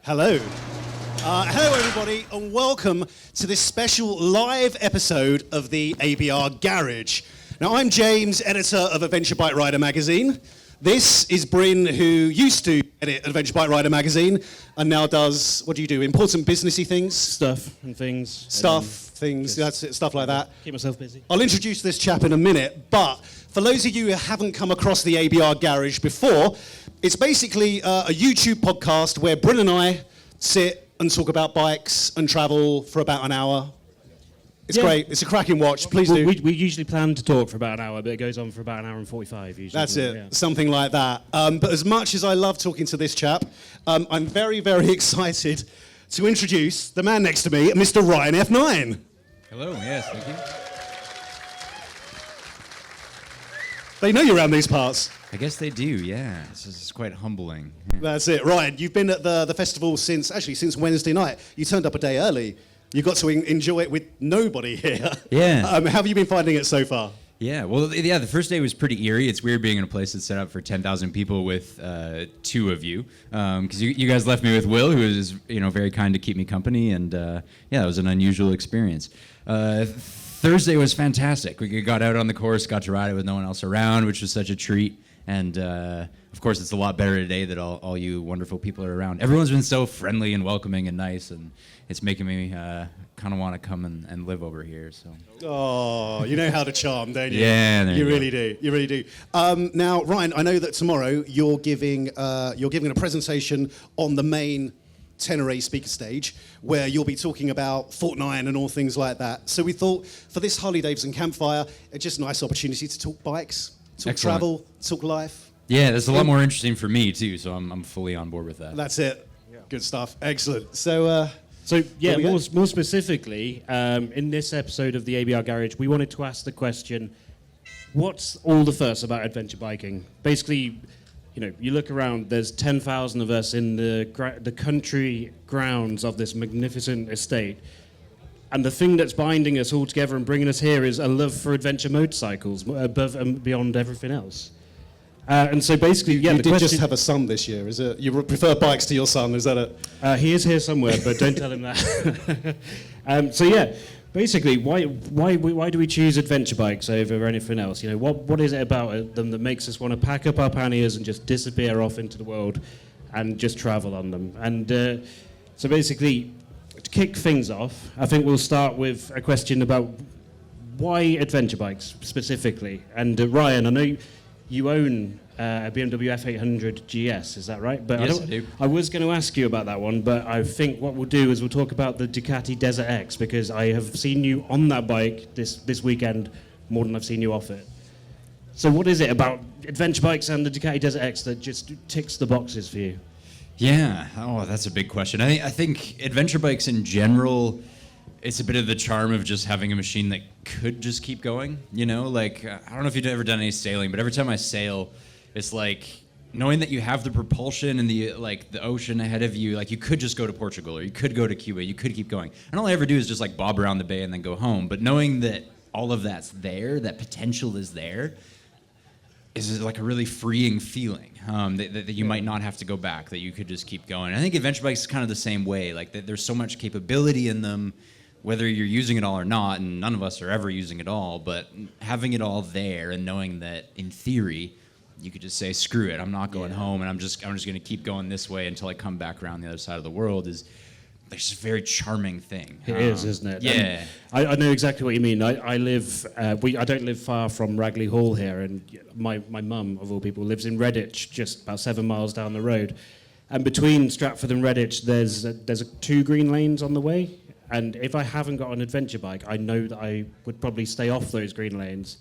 Hello. Hello, everybody, and welcome to this special live episode of the ABR Garage. Now, I'm James, editor of Adventure Bike Rider magazine. This is Bryn, who used to edit Adventure Bike Rider magazine and now does, what do you do, important businessy things? Stuff and things. That's it, stuff like that. Keep myself busy. I'll introduce this chap in a minute, but for those of you who haven't come across the ABR Garage before, it's basically a YouTube podcast where Bryn and I sit and talk about bikes and travel for about an hour. It's great. It's a cracking watch. Please do. We usually plan to talk for about an hour, but it goes on for about an hour and 45 usually. That's it. Yeah. Something like that. But as much as I love talking to this chap, I'm very, very excited to introduce the man next to me, Mr. Ryan F9. Hello. Yes, thank you. They know you're around these parts. I guess they do, yeah. This is quite humbling. Yeah. That's it. Ryan, you've been at the festival since Wednesday night. You turned up a day early. You got to enjoy it with nobody here. Yeah. How have you been finding it so far? Yeah, well, yeah, the first day was pretty eerie. It's weird being in a place that's set up for 10,000 people with two of you. Because you guys left me with Will, who was very kind to keep me company. And yeah, it was an unusual experience. Thursday was fantastic. We got out on the course, got to ride it with no one else around, which was such a treat. And of course, it's a lot better today that all you wonderful people are around. Everyone's been so friendly and welcoming and nice, and it's making me kind of want to come and live over here. So. Oh, you know how to charm, don't you? Yeah, you really do. You really do. Now, Ryan, I know that tomorrow you're giving a presentation on the main Tenere speaker stage, where you'll be talking about FortNine and all things like that. So we thought for this Harley-Davidson Campfire, it's just a nice opportunity to talk bikes, talk Excellent. travel, talk life. Yeah, that's a lot more interesting for me too, so I'm fully on board with that. That's it. Yeah. Good stuff. Excellent. So yeah, more specifically, in this episode of the ABR Garage, we wanted to ask the question, what's all the fuss about adventure biking? Basically, you look around, there's 10,000 of us in the country grounds of this magnificent estate. And the thing that's binding us all together and bringing us here is a love for adventure motorcycles, above and beyond everything else. And so basically, yeah, you did just have a son this year, is it? You prefer bikes to your son, is that it? He is here somewhere, but don't tell him that. So yeah, basically, why do we choose adventure bikes over anything else? What is it about them that makes us want to pack up our panniers and just disappear off into the world and just travel on them? And so basically, to kick things off, I think we'll start with a question about why adventure bikes specifically. And Ryan, I know you own a BMW F800 GS, is that right? But yes, I do. I was going to ask you about that one, but I think what we'll do is we'll talk about the Ducati Desert X, because I have seen you on that bike this weekend more than I've seen you off it. So what is it about adventure bikes and the Ducati Desert X that just ticks the boxes for you? Yeah, that's a big question. I think adventure bikes in general, it's a bit of the charm of just having a machine that could just keep going, Like, I don't know if you've ever done any sailing, but every time I sail, it's like knowing that you have the propulsion and the ocean ahead of you, like you could just go to Portugal or you could go to Cuba, you could keep going. And all I ever do is just like bob around the bay and then go home. But knowing that all of that's there, that potential is there, is like a really freeing feeling that you might not have to go back, that you could just keep going. I think adventure bikes is kind of the same way, like that there's so much capability in them, whether you're using it all or not, and none of us are ever using it all, but having it all there and knowing that in theory, you could just say, screw it, I'm not going home, and I'm just going to keep going this way until I come back around the other side of the world is just a very charming thing. It is, isn't it? Yeah. I know exactly what you mean. I don't live far from Ragley Hall here, and my mum, of all people, lives in Redditch, just about 7 miles down the road. And between Stratford and Redditch, there's 2 green lanes on the way. And if I haven't got an adventure bike, I know that I would probably stay off those green lanes.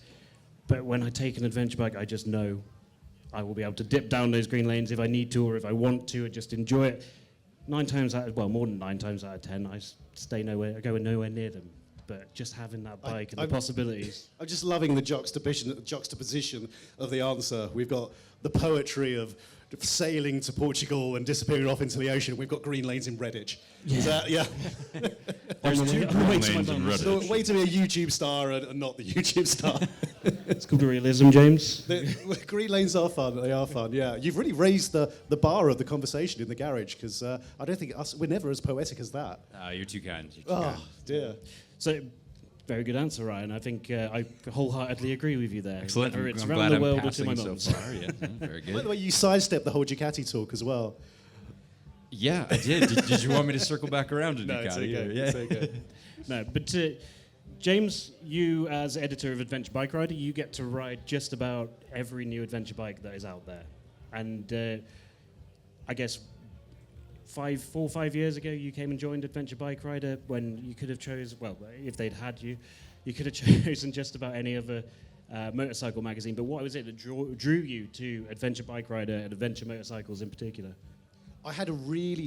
But when I take an adventure bike, I just know I will be able to dip down those green lanes if I need to, or if I want to, and just enjoy it. More than 9 times out of 10, I go nowhere near them. But just having that bike and the possibilities. I'm just loving the juxtaposition of the answer. We've got the poetry of sailing to Portugal and disappearing off into the ocean. We've got green lanes in Redditch. Yeah. There's 2 green lanes in Redditch. So way to be a YouTube star and not the YouTube star. It's called realism, James. Green lanes are fun. They are fun. Yeah, you've really raised the bar of the conversation in the garage because I don't think we're never as poetic as that. You're too kind. You're too Oh kind. dear. So, very good answer, Ryan. I think I wholeheartedly agree with you there. Excellent. Whether it's I'm around glad the I'm world or to my passing mum's. so far. Yeah, very By good. the way, you sidestepped the whole Ducati talk as well. Yeah, I did. Did you want me to circle back around to No, Ducati? it's okay. Yeah. It's okay. No, but James, you as editor of Adventure Bike Rider, you get to ride just about every new adventure bike that is out there. And I guess 4 or 5 years ago, you came and joined Adventure Bike Rider when you could have if they'd had you, you could have chosen just about any other motorcycle magazine. But what was it that drew you to Adventure Bike Rider and Adventure Motorcycles in particular? I had a really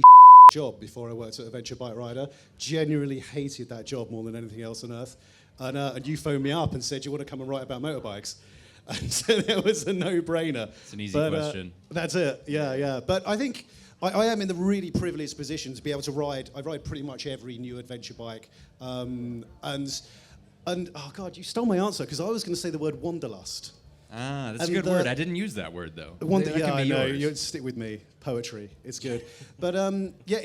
job before I worked at Adventure Bike Rider. Genuinely hated that job more than anything else on earth. And you phoned me up and said, you want to come and write about motorbikes? And so it was a no-brainer. It's an easy question. That's it, yeah. But I think I am in the really privileged position to be able to ride. I ride pretty much every new adventure bike. And oh God, you stole my answer because I was going to say the word wanderlust. That's a good word. I didn't use that word, though. That Yeah, can be I know. yours. You stick with me. Poetry. It's good. But yeah,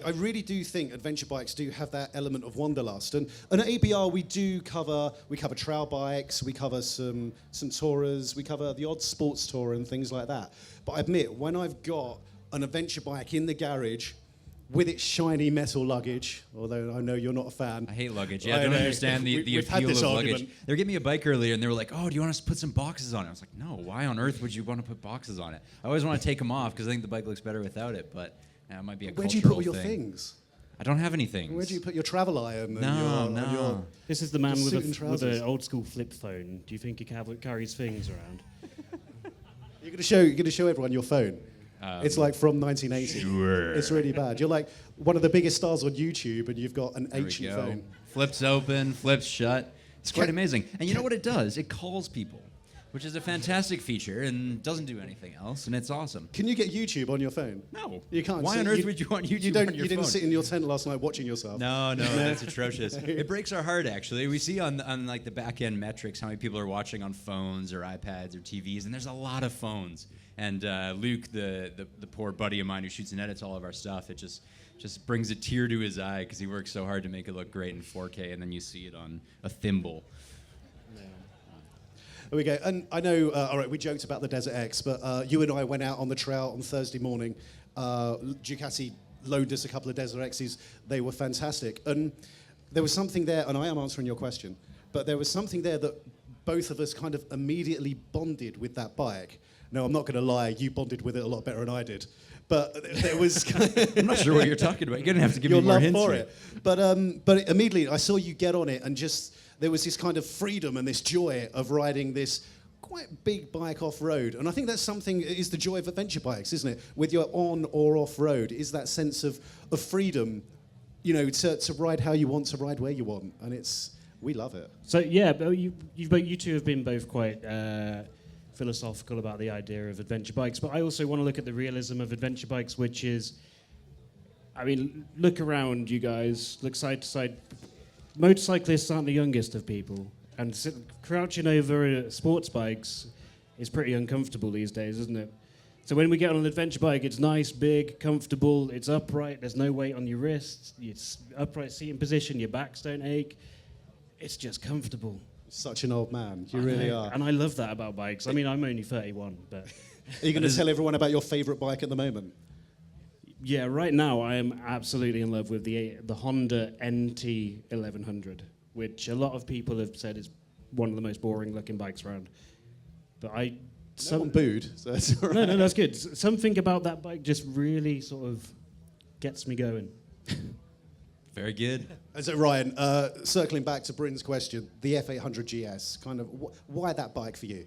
I really do think adventure bikes do have that element of wanderlust. And at ABR, we cover trail bikes, we cover some tourers, we cover the odd sports tourer and things like that. But I admit, when I've got an adventure bike in the garage with its shiny metal luggage, although I know you're not a fan. I hate luggage. Yeah, I I don't know. understand the We've had appeal this of argument. luggage. They were giving me a bike earlier, and they were like, "Oh, do you want us to put some boxes on it?" I was like, "No. Why on earth would you want to put boxes on it?" I always want to take them off because I think the bike looks better without it. But it might be a Where cultural do you put all your thing. things? I don't have any things. Where do you put your travel iron? No, and no. your This is the man Just with suit and with trousers. an old school flip phone. Do you think he carries things around? You're going to show everyone your phone. It's like from 1980. Sure. It's really bad. You're like one of the biggest stars on YouTube, and you've got an There we ancient go. phone. Flips open, flips shut. It's quite amazing. And you know what it does? It calls people, which is a fantastic feature and doesn't do anything else, and it's awesome. Can you get YouTube on your phone? No. You can't. Why So on earth would you want YouTube on your You didn't phone? sit in your tent last night watching yourself. No, that's atrocious. It breaks our heart, actually. We see on like the back end metrics how many people are watching on phones or iPads or TVs, and there's a lot of phones. And Luke, the poor buddy of mine who shoots and edits all of our stuff, it just brings a tear to his eye because he works so hard to make it look great in 4K, and then you see it on a thimble. There we go. And I know, all right, we joked about the Desert X, but you and I went out on the trail on Thursday morning. Ducati loaned us a couple of Desert X's. They were fantastic. And there was something there, and I am answering your question, but there was something there that both of us kind of immediately bonded with that bike. No, I'm not going to lie, you bonded with it a lot better than I did. But there was... I'm not sure what you're talking about. You're going to have to give your me more love hints for here. it. But immediately I saw you get on it and just there was this kind of freedom and this joy of riding this quite big bike off-road. And I think that's something is the joy of adventure bikes, isn't it? With your on or off-road, is that sense of freedom, you know, to ride how you want, to ride where you want. And we love it. So yeah, but you two have been both quite philosophical about the idea of adventure bikes, but I also want to look at the realism of adventure bikes, which is, I mean, look around, you guys, look side to side. Motorcyclists aren't the youngest of people, and crouching over sports bikes is pretty uncomfortable these days, isn't it? So when we get on an adventure bike, it's nice, big, comfortable, it's upright, there's no weight on your wrists, it's upright seating position, your backs don't ache, it's just comfortable. Such an old man. You really are. And I love that about bikes. I mean, I'm only 31, but... Are you going to tell everyone about your favourite bike at the moment? Yeah, right now I am absolutely in love with the Honda NT 1100, which a lot of people have said is one of the most boring looking bikes around. But No one booed, so that's all right. No, that's good. Something about that bike just really sort of gets me going. Very good. So Ryan, circling back to Bryn's question, the F800 GS, kind of why that bike for you?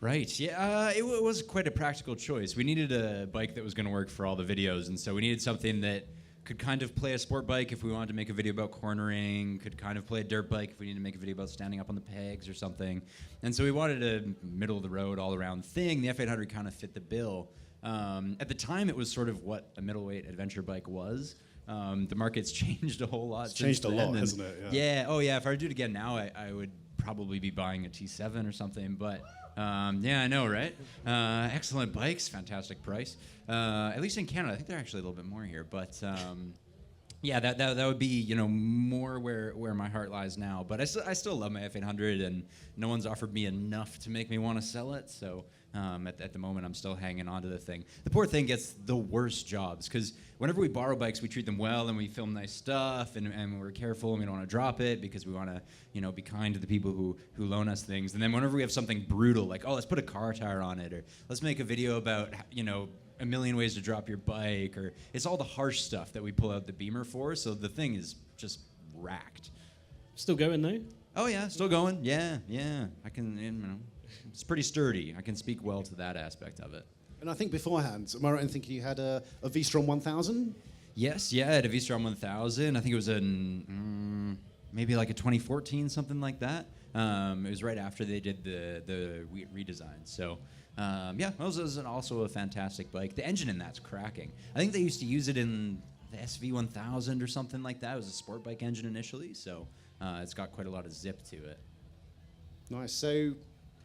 Right. Yeah. It was quite a practical choice. We needed a bike that was going to work for all the videos, and so we needed something that could kind of play a sport bike if we wanted to make a video about cornering, could kind of play a dirt bike if we needed to make a video about standing up on the pegs or something. And so we wanted a middle of the road, all around thing. The F800 kind of fit the bill. At the time, it was sort of what a middleweight adventure bike was. The market's changed a whole lot. It's changed a since lot, then, hasn't it? Yeah. Oh, yeah. If I were to do it again now, I would probably be buying a T7 or something. But yeah, I know, right? Excellent bikes, fantastic price. At least in Canada, I think they're actually a little bit more here. But yeah, that would be more where my heart lies now. But I still love my F800, and no one's offered me enough to make me want to sell it. So at the moment, I'm still hanging on to the thing. The poor thing gets the worst jobs because whenever we borrow bikes, we treat them well and we film nice stuff and we're careful and we don't want to drop it because we want to be kind to the people who loan us things. And then whenever we have something brutal like, oh, let's put a car tire on it, or let's make a video about a million ways to drop your bike, or it's all the harsh stuff that we pull out the Beamer for, so the thing is just racked. Still going though? Oh yeah, still going. Yeah. I can, it's pretty sturdy. I can speak well to that aspect of it. And I think beforehand, am I right in thinking you had a V-Strom 1000? Yes, yeah, I had a V-Strom 1000. I think it was maybe like a 2014, something like that. It was right after they did the redesign, so. Yeah, that was also a fantastic bike. The engine in that's cracking. I think they used to use it in the SV1000 or something like that. It was a sport bike engine initially, so it's got quite a lot of zip to it. Nice. So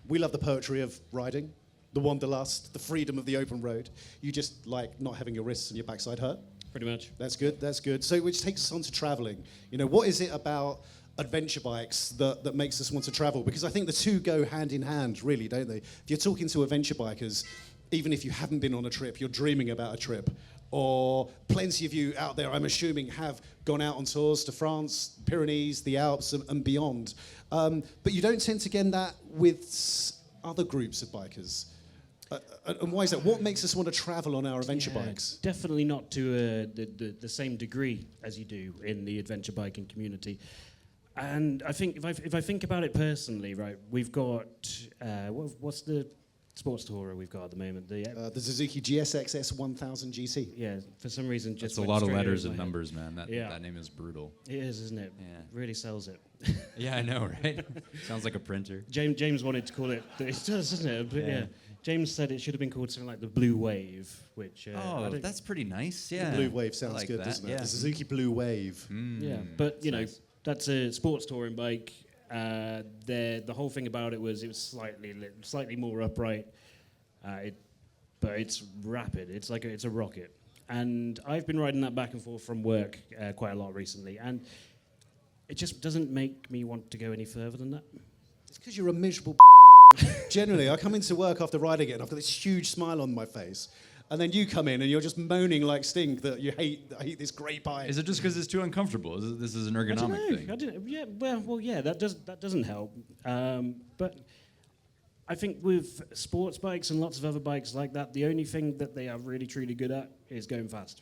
we love the poetry of riding, the wanderlust, the freedom of the open road. You just like not having your wrists and your backside hurt? Pretty much. That's good, that's good. So which takes us on to traveling. What is it about adventure bikes that makes us want to travel? Because I think the two go hand in hand, really, don't they? If you're talking to adventure bikers, even if you haven't been on a trip, you're dreaming about a trip. Or plenty of you out there, I'm assuming, have gone out on tours to France, Pyrenees, the Alps, and beyond. But you don't tend to get that with other groups of bikers. And why is that? What makes us want to travel on our adventure bikes? Definitely not to the same degree as you do in the adventure biking community. And I think if I think about it personally, right, we've got what's the sports tourer we've got at the moment? The Suzuki GSX-S1000 GT. Yeah, for some reason just. It's a lot of letters and numbers, man. That name is brutal. It is, isn't it? Yeah. Really sells it. Yeah, I know, right? Sounds like a printer. James wanted to call it. It does, doesn't it? But yeah. James said it should have been called something like the Blue Wave, which. That's pretty nice. Yeah. The Blue Wave sounds like good, that. doesn't it? Yeah. The Suzuki Blue Wave. Yeah, but nice. That's a sports touring bike. The whole thing about it was slightly more upright, but it's rapid. It's like it's a rocket, and I've been riding that back and forth from work quite a lot recently, and it just doesn't make me want to go any further than that. It's because you're a miserable. Generally, I come into work after riding it, and I've got this huge smile on my face. And then you come in and you're just moaning like stink that I hate this great bike. Is it just because it's too uncomfortable? This is an ergonomic thing? I don't know. Yeah, well, yeah, that doesn't help. But I think with sports bikes and lots of other bikes like that, the only thing that they are really truly good at is going fast.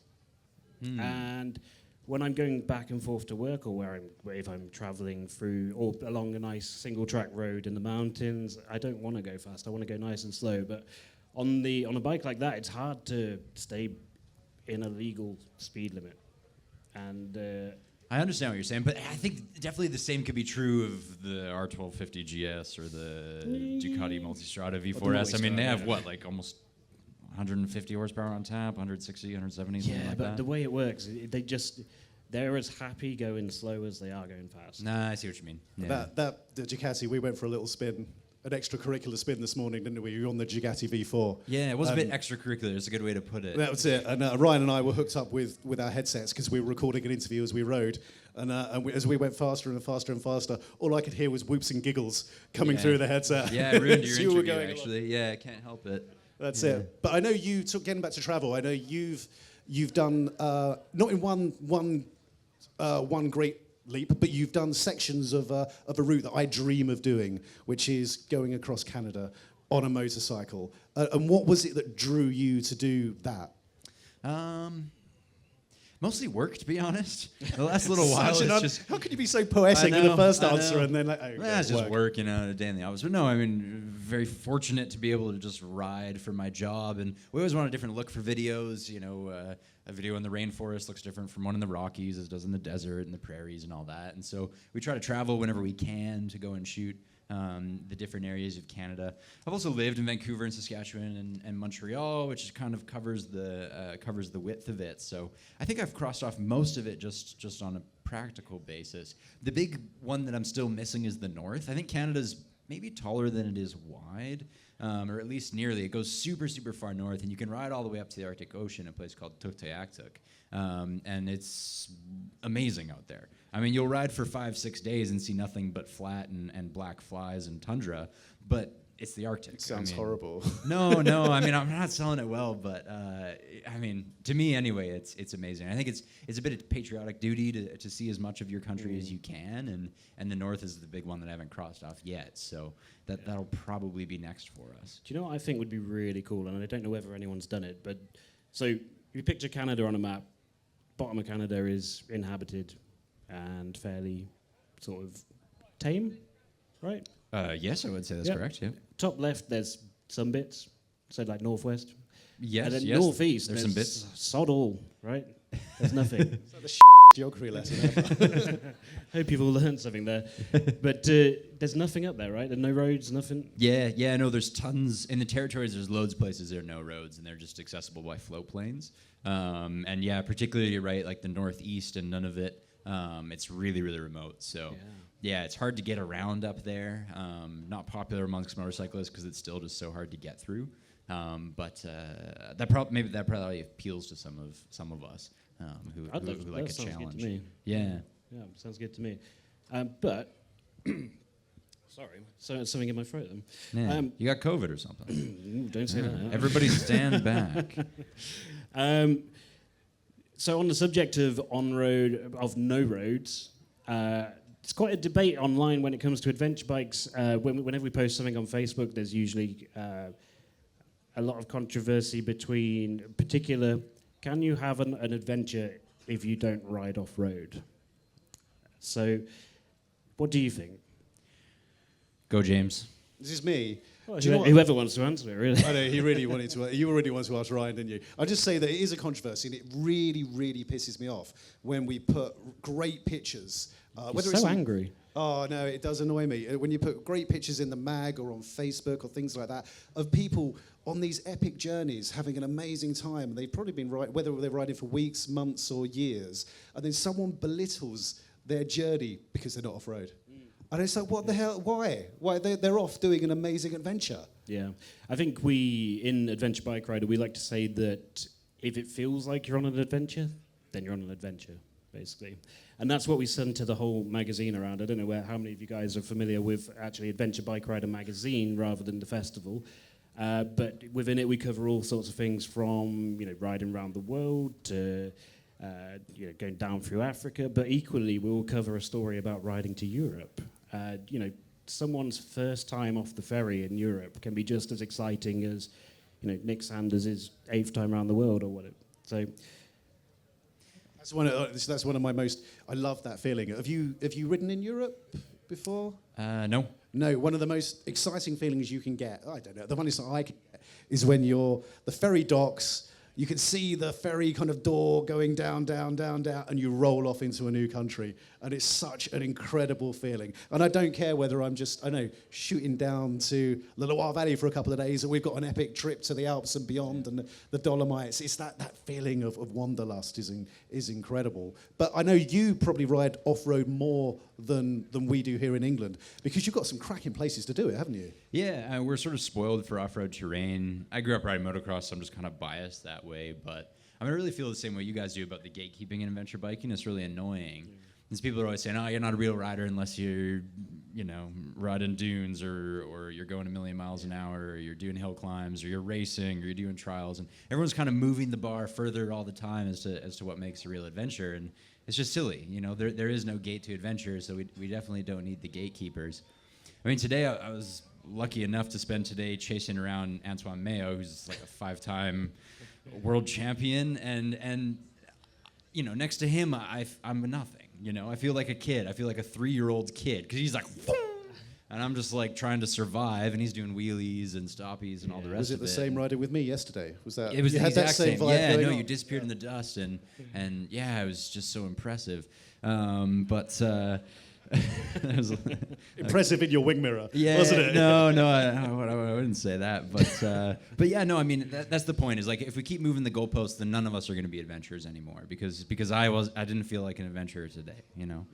And when I'm going back and forth to work, or if I'm traveling through or along a nice single track road in the mountains, I don't want to go fast. I want to go nice and slow. But on a bike like that, it's hard to stay in a legal speed limit. And I understand what you're saying, but I think definitely the same could be true of the R1250 GS or the Ducati Multistrada V4S. I mean, they have like almost 150 horsepower on tap, 160, 170, something like that. Yeah, but the way it works, they're as happy going slow as they are going fast. Nah, I see what you mean. Yeah. The Ducati, we went for a little spin, an extracurricular spin this morning, didn't we? We were on the Ducati V4. Yeah, it was a bit extracurricular. It's a good way to put it. That was it. And Ryan and I were hooked up with our headsets because we were recording an interview as we rode. And as we went faster and faster and faster, all I could hear was whoops and giggles coming through the headset. Yeah, it ruined your So you were interview, going actually. along. Yeah, I can't help it. That's it. But I know getting back to travel, I know you've done, not in one great leap, but you've done sections of a route that I dream of doing, which is going across Canada on a motorcycle. And what was it that drew you to do that? Mostly work, to be honest. The last little while, it's just... How could you be so poetic in the first answer and then like, oh, it's just work, a day in the office. But no, I mean, very fortunate to be able to just ride for my job. And we always want a different look for videos. A video in the rainforest looks different from one in the Rockies as it does in the desert and the prairies and all that. And so we try to travel whenever we can to go and shoot the different areas of Canada. I've also lived in Vancouver and Saskatchewan and Montreal, which kind of covers the width of it. So I think I've crossed off most of it just on a practical basis. The big one that I'm still missing is the north. I think Canada's maybe taller than it is wide, or at least nearly. It goes super, super far north, and you can ride all the way up to the Arctic Ocean, a place called Tuktoyaktuk, and it's amazing out there. I mean, you'll ride for 5-6 days and see nothing but flat and black flies and tundra, but it's the Arctic. It sounds horrible. No, I mean, I'm not selling it well, but I mean, to me anyway, it's amazing. I think it's a bit of patriotic duty to see as much of your country as you can, and the north is the big one that I haven't crossed off yet, so that'll probably be next for us. Do you know what I think would be really cool? And I don't know whether anyone's done it, but so if you picture Canada on a map, bottom of Canada is inhabited and fairly sort of tame, right? Yes, I would say that's correct, yeah. Top left, there's some bits, so like northwest. Yes, and then yes, northeast, there's some bits. Sod all, right? There's nothing. It's like the geography lesson ever. Hope you've all learned something there. But there's nothing up there, right? There's no roads, nothing. Yeah, no, there's tons. In the territories, there's loads of places there are no roads, and they're just accessible by float planes. And yeah, particularly, right, like the northeast and none of it, it's really, really remote. So yeah, it's hard to get around up there. Not popular amongst motorcyclists because it's still just so hard to get through. But that probably appeals to some of us who like a challenge. Good to me. Yeah, sounds good to me. But sorry, so something in my throat. Yeah, you got COVID or something? Don't say that. Everybody stand back. So on the subject of on-road, of no roads, it's quite a debate online when it comes to adventure bikes. Whenever we post something on Facebook, there's usually a lot of controversy between particular, can you have an adventure if you don't ride off-road? So what do you think? Go, James. This is me. Well, whoever wants to answer it, really. I know, he really wanted to. You already wanted to ask Ryan, didn't you? I just say that it is a controversy, and it really, really pisses me off when we put great pictures. You're so angry. Oh, no, it does annoy me. When you put great pictures in the mag or on Facebook or things like that of people on these epic journeys having an amazing time, and they've probably been whether they're riding for weeks, months, or years, and then someone belittles their journey because they're not off-road. And it's like, what the hell? Why? They're off doing an amazing adventure. Yeah. I think we, in Adventure Bike Rider, we like to say that if it feels like you're on an adventure, then you're on an adventure, basically. And that's what we center the whole magazine around. I don't know how many of you guys are familiar with actually Adventure Bike Rider magazine rather than the festival. But within it, we cover all sorts of things from, riding around the world to going down through Africa. But equally, we will cover a story about riding to Europe. Someone's first time off the ferry in Europe can be just as exciting as, Nick Sanders' 8th time around the world or whatever. So that's one of my most. I love that feeling. Have you ridden in Europe before? No. No. One of the most exciting feelings you can get. I don't know. The funniest I can get is when the ferry docks. You can see the ferry kind of door going down, and you roll off into a new country. And it's such an incredible feeling. And I don't care whether I'm just, shooting down to the Loire Valley for a couple of days, or we've got an epic trip to the Alps and beyond and the Dolomites. It's that feeling of wanderlust is incredible. But I know you probably ride off-road more than we do here in England, because you've got some cracking places to do it, haven't you? Yeah, we're sort of spoiled for off-road terrain. I grew up riding motocross, so I'm just kind of biased that way. But I really feel the same way you guys do about the gatekeeping in adventure biking. It's really annoying. These people are always saying, "Oh, you're not a real rider unless you're, riding dunes or you're going a million miles an hour, or you're doing hill climbs, or you're racing, or you're doing trials." And everyone's kind of moving the bar further all the time as to what makes a real adventure. And it's just silly. There is no gate to adventure, so we definitely don't need the gatekeepers. Today I was lucky enough to spend today chasing around Antoine Mayo, who's like a 5-time world champion, and next to him I'm nothing. I feel like a kid. I feel like a 3-year-old kid, because he's like, and I'm just like trying to survive, and he's doing wheelies and stoppies and all the rest of it. Was it the same riding with me yesterday? Was that? It was the exact same. Yeah, no, on? you disappeared in the dust, and yeah, it was just so impressive. Impressive in your wing mirror, Yeah, wasn't it? No, I wouldn't say that. But yeah, no, I mean that's the point. Is like if we keep moving the goalposts, then none of us are going to be adventurers anymore. Because I didn't feel like an adventurer today, you know.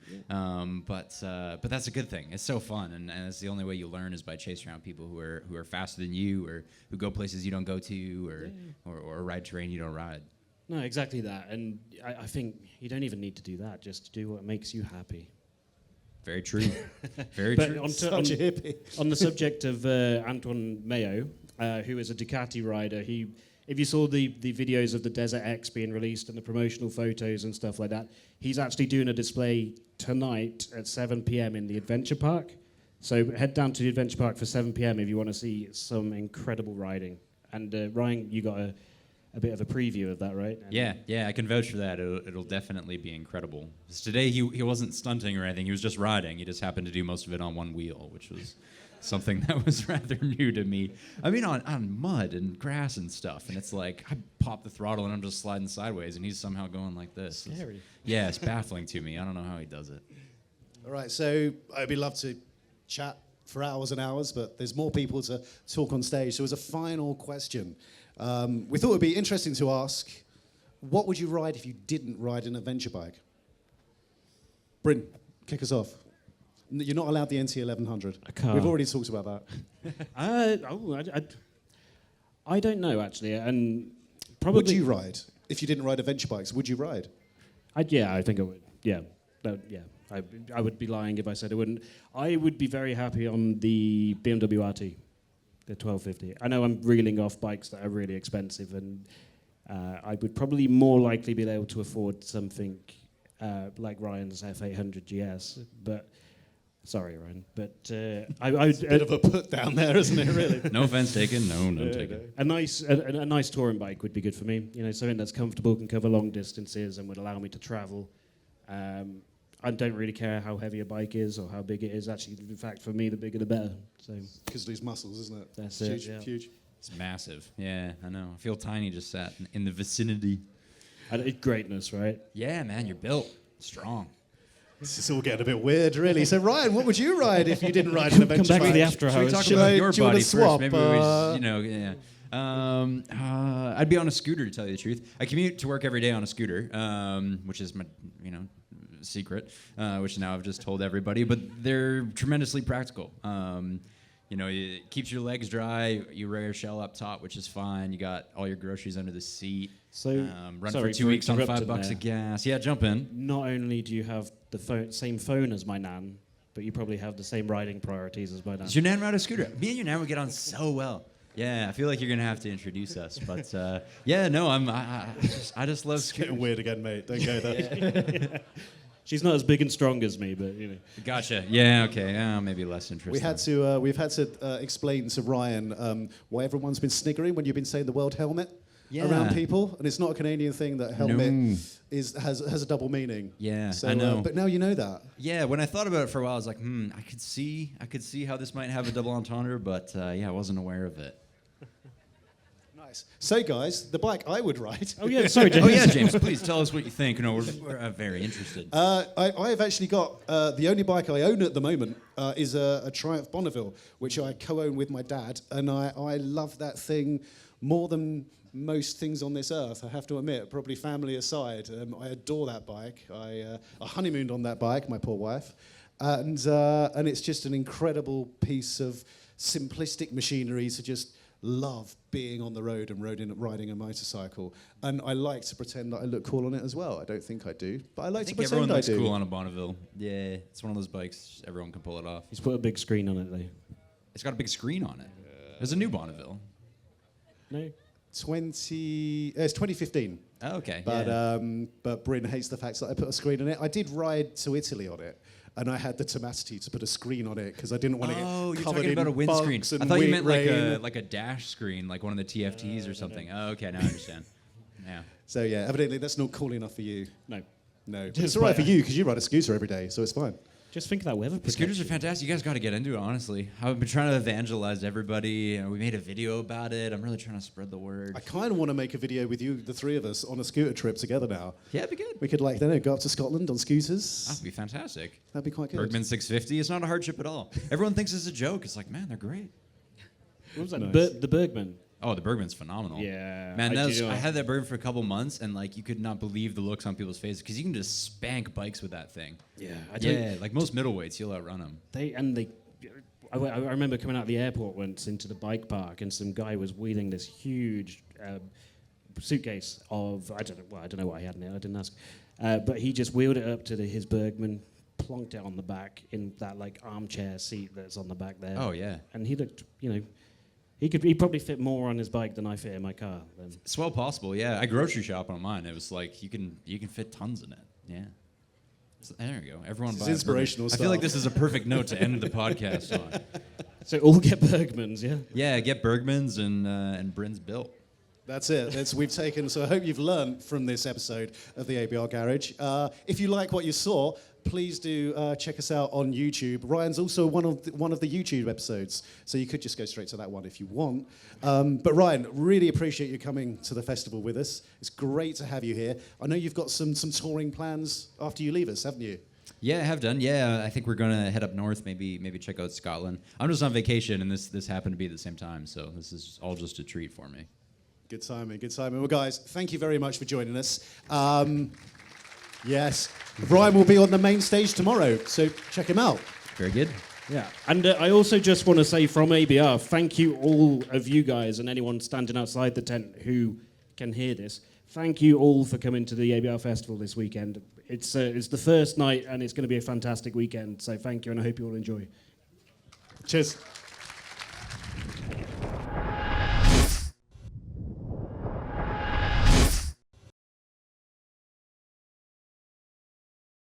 But that's a good thing. It's so fun, and it's the only way you learn is by chasing around people who are faster than you, or who go places you don't go to, or ride terrain you don't ride. No, exactly that. And I think you don't even need to do that. Just do what makes you happy. Very true. Very But true. Such a hippie. on the subject of Antoine Mayo, who is a Ducati rider, if you saw the videos of the Desert X being released and the promotional photos and stuff like that, he's actually doing a display tonight at 7 p.m. in the Adventure Park. So head down to the Adventure Park for 7 p.m. if you want to see some incredible riding. And Ryan, you got a bit of a preview of that, right? And Yeah, I can vouch for that. It'll definitely be incredible. 'Cause today he wasn't stunting or anything. He was just riding. He just happened to do most of it on one wheel, which was something that was rather new to me. I mean, on mud and grass and stuff, and it's like I pop the throttle and I'm just sliding sideways, and he's somehow going like this. Scary. It's baffling to me. I don't know how he does it. All right, so I'd love to chat for hours and hours, but there's more people to talk on stage. So as a final question, we thought it would be interesting to ask, what would you ride if you didn't ride an adventure bike? Bryn, kick us off. You're not allowed the NT1100. A car. We've already talked about that. I don't know, actually. And probably. Would you ride? If you didn't ride adventure bikes, would you ride? I think I would. Yeah. I would be lying if I said I wouldn't. I would be very happy on the BMW RT, the 1250. I know I'm reeling off bikes that are really expensive, and I would probably more likely be able to afford something like Ryan's F800 GS. But sorry, Ryan. But I It's a bit of a put down there, isn't it? Really. No offense taken. No taken. A nice touring bike would be good for me. You know, something that's comfortable, can cover long distances, and would allow me to travel. I don't really care how heavy a bike is or how big it is. Actually, in fact, for me, the bigger the better. So Because of these muscles, isn't it? That's huge, it, yeah. huge. It's massive. Yeah, I know. I feel tiny just sat in the vicinity. it's greatness, right? Yeah, man, you're built strong. This is all getting a bit weird, really. So, Ryan, what would you ride if you didn't ride an adventure back bike? to the after Should we hours. talk Should about I- your do you wanna body swap? first? Maybe we I'd be on a scooter, to tell you the truth. I commute to work every day on a scooter, which is my, secret, which now I've just told everybody. But they're tremendously practical. It keeps your legs dry. You wear a shell up top, which is fine. You got all your groceries under the seat. So, run sorry for 2 weeks on interrupting $5 there. of gas. Yeah, jump in. Not only do you have the same phone as my nan, but you probably have the same riding priorities as my nan. Does your nan ride a scooter? Me and your nan would get on so well. Yeah, I feel like you're gonna have to introduce us, but I just love It's getting scooters. weird again, mate. Don't go there. She's not as big and strong as me, but Gotcha. Yeah. Okay. Maybe less interesting. We've had to explain to Ryan why everyone's been sniggering when you've been saying the word helmet around people, and it's not a Canadian thing. That helmet has a double meaning. Yeah, so, I know. But now you know that. Yeah. When I thought about it for a while, I was like, I could see how this might have a double entendre, but I wasn't aware of it. Nice. So, guys, the bike I would ride. Oh yeah, sorry, James. Oh yeah, James. Please tell us what you think. We're very interested. I've actually got the only bike I own at the moment is a Triumph Bonneville, which I co-own with my dad, and I love that thing more than most things on this earth. I have to admit, probably family aside, I adore that bike. I honeymooned on that bike, my poor wife, and it's just an incredible piece of simplistic machinery to just love being on the road and riding a motorcycle. And I like to pretend that I look cool on it as well. I don't think I do, but I like to pretend everyone I looks do. cool on a Bonneville. Yeah, it's one of those bikes everyone can pull it off. He's put a big screen on it, though. It's got a big screen on it. There's a new Bonneville. No? It's 2015. Oh, okay. But Bryn hates the fact that I put a screen on it. I did ride to Italy on it, and I had the tenacity to put a screen on it because I didn't want to get you're covered talking in about a windscreen. bugs and I thought you meant rain. like a dash screen, like one of the TFTs or something. Oh, okay, now I understand. Yeah. So yeah, evidently that's not cool enough for you. No. No, it's all right for you because you ride a scooter every day, so it's fine. Just think of that weather The scooters are fantastic. You guys got to get into it, honestly. I've been trying to evangelize everybody. We made a video about it. I'm really trying to spread the word. I kind of want to make a video with you, the three of us, on a scooter trip together now. Yeah, it'd be good. We could, like, go up to Scotland on scooters. That'd be fantastic. That'd be quite good. Bergman 650. It's not a hardship at all. Everyone thinks it's a joke. It's like, man, they're great. What was that? Nice. The Bergman. Oh, the Bergman's phenomenal. Yeah. Man, I had that Bergman for a couple months, and like you could not believe the looks on people's faces because you can just spank bikes with that thing. Yeah. Like most middleweights, you'll outrun them. I remember coming out of the airport once into the bike park, and some guy was wheeling this huge suitcase of I don't know what he had in it. I didn't ask, but he just wheeled it up to his Bergman, plonked it on the back in that like armchair seat that's on the back there. Oh yeah. And he looked, he probably fit more on his bike than I fit in my car. Then. It's well possible. Yeah, I grocery shop on mine. It was like you can fit tons in it. Yeah. So, there you go. Everyone buy inspirational I stuff. feel like this is a perfect note to end the podcast on. So all get Bergmans, yeah. Yeah, get Bergmans and Bryn's built. That's it. We've taken. So I hope you've learned from this episode of the ABR Garage. If you like what you saw, please do check us out on YouTube. Ryan's also one of the YouTube episodes, so you could just go straight to that one if you want. But Ryan, really appreciate you coming to the festival with us. It's great to have you here. I know you've got some touring plans after you leave us, haven't you? Yeah, I have done. Yeah, I think we're gonna head up north. Maybe check out Scotland. I'm just on vacation, and this happened to be at the same time, so this is all just a treat for me. Good timing. Well, guys, thank you very much for joining us. Yes, Ryan will be on the main stage tomorrow, so check him out. Very good. Yeah, and I also just want to say from ABR, thank you all of you guys and anyone standing outside the tent who can hear this. Thank you all for coming to the ABR Festival this weekend. It's the first night and it's going to be a fantastic weekend, so thank you and I hope you all enjoy. Cheers.